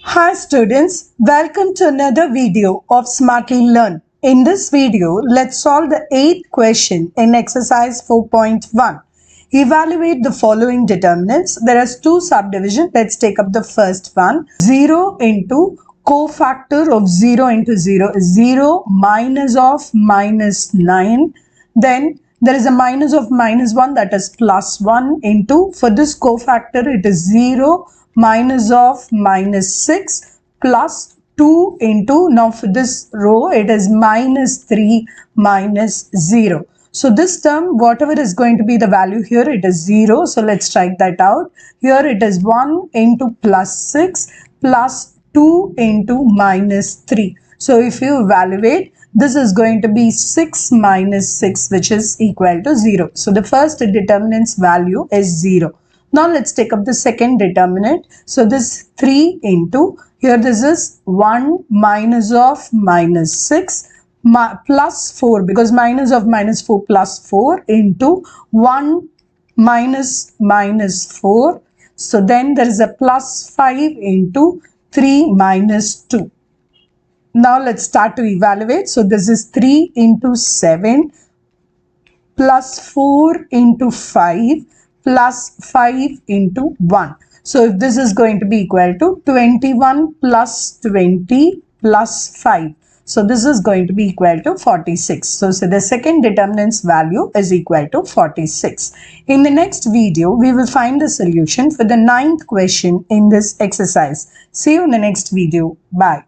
Hi students, welcome to another video of Smartly Learn. In this video, let's solve the 8th question in exercise 4.1. Evaluate the following determinants. There are two subdivisions. Let's take up the first one. 0 into cofactor of 0 into 0 is 0 minus of minus 9. Then there is a minus of minus 1, that is plus 1 into, for this cofactor it is 0 minus of minus 6 plus 2 into, now for this row it is minus 3 minus 0. So this term, whatever is going to be the value here, it is 0. So let's write that out. Here it is 1 into plus 6 plus 2 into minus 3. So if you evaluate, this is going to be 6 minus 6, which is equal to 0. So the first determinant's value is 0. Now let's take up the second determinant. So this 3 into, here this is 1 minus of minus 6 plus 4, because minus of minus 4 plus 4 into 1 minus minus 4. So then there is a plus 5 into 3 minus 2. Now let's start to evaluate. So this is 3 into 7 plus 4 into 5 plus 5 into 1. So if this is going to be equal to 21 plus 20 plus 5. So this is going to be equal to 46. So the second determinant's value is equal to 46. In the next video, we will find the solution for the 9th question in this exercise. See you in the next video. Bye.